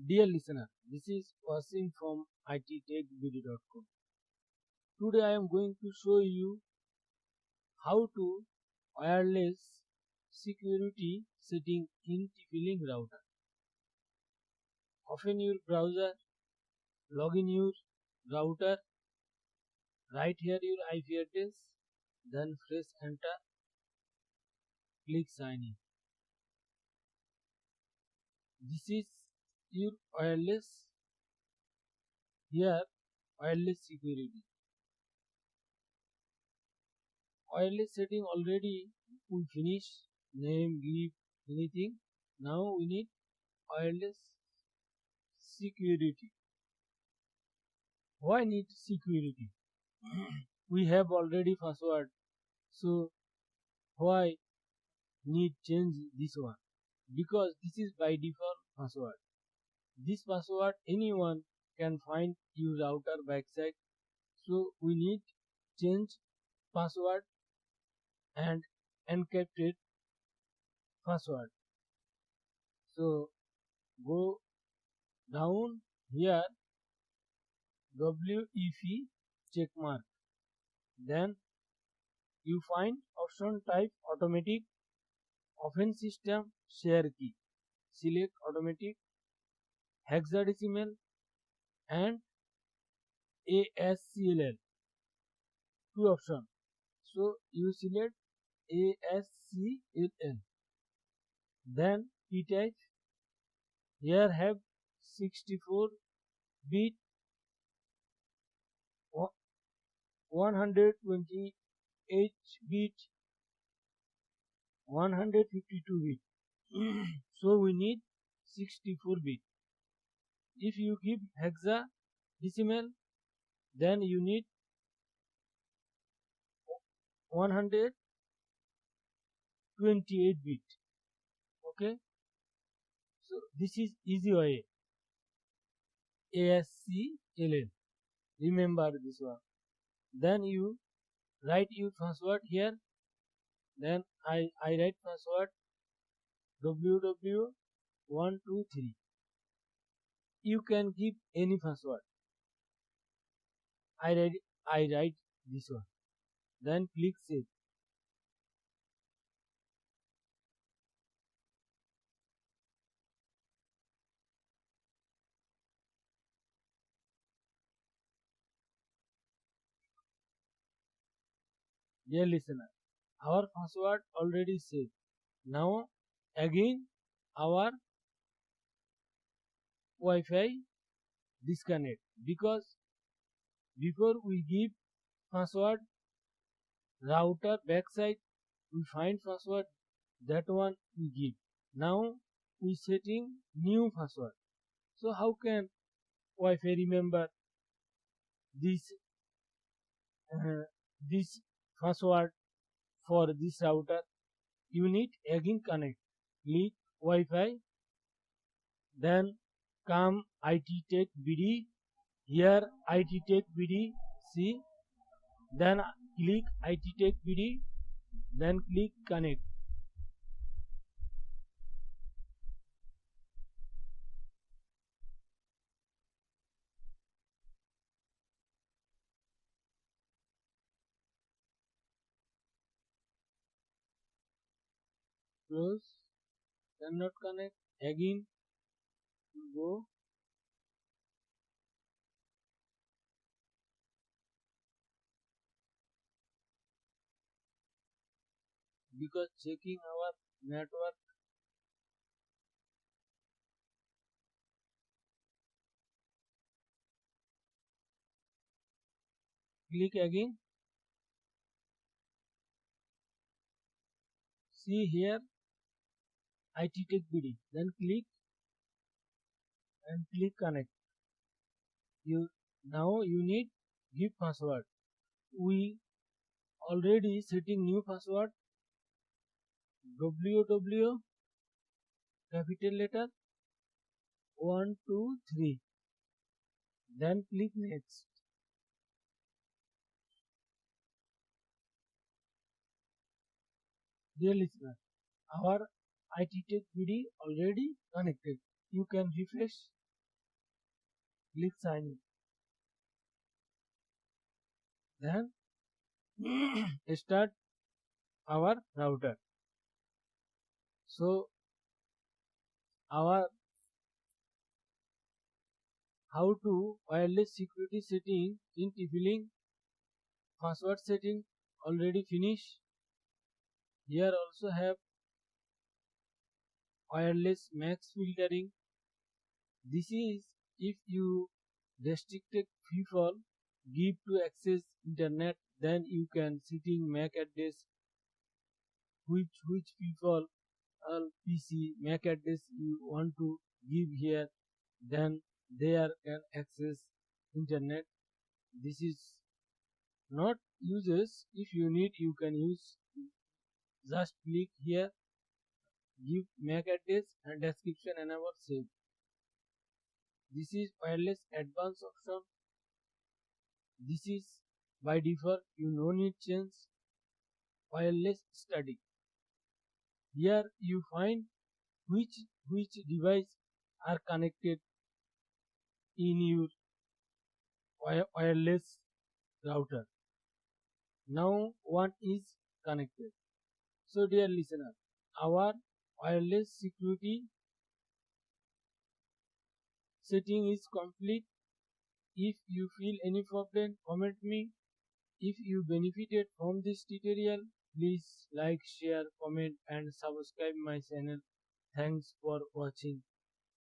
Dear listener, this is Wasim from ittechbd.com. Today I am going to show you how to wireless security setting in TP-Link router. Open your browser, log in your router, write here your IP address, then press enter, click sign in. This is your wireless security. Wireless setting already we finish name, leave, anything. Now we need wireless security. Why need security? We have already password, so why need change this one? Because this is by default password. This password anyone can find your router backside, so we need change password and encrypted password. So go down here WEP check mark. Then you find option type automatic, open system share key. Select automatic, hexadecimal and ASCLL. Two options. So you select ASCLL. Then key type. Here have 64 bit, 128 bit, 152 bit. So we need 64 bit. If you give hexadecimal, then you need 128 bit. Okay, so this is easy way. ASCLL. Remember this one. Then you write your password here. Then I write password ww123. You can give any password. I write this one. Then click save. Dear listener, our password already saved. Now again our Wi-Fi disconnect, because before we give password router backside we find password, that one we give. Now we setting new password. So how can Wi-Fi remember this this password for this router? You need again connect. Click Wi-Fi, then come IT Tech BD. Here IT Tech BD. See, then click IT Tech BD. Then click connect. Close. Cannot connect. Again go. Because checking our network. Click again. See here IT Tech BD. Then click and click connect. You now you need give password. We already setting new password ww capital letter 123. Then click next. Dear listener, our IT Tech BD already connected. You can refresh. click sign in. Then start our router. So our how to wireless security setting in TP-Link password setting already finished. Here also have wireless max filtering. This is if you restricted people give to access internet, then you can setting MAC address which people PC MAC address you want to give here, then there can access internet. This is not uses. If you need, you can use, just click here, give MAC address and description enable save. This is wireless advanced option. This is by default, you no need change. Wireless static. Here you find which device are connected in your wireless router. Now one is connected. So dear listener, our wireless security setting is complete. If you feel any problem, comment me. If you benefited from this tutorial, please like, share, comment and subscribe my channel. Thanks for watching.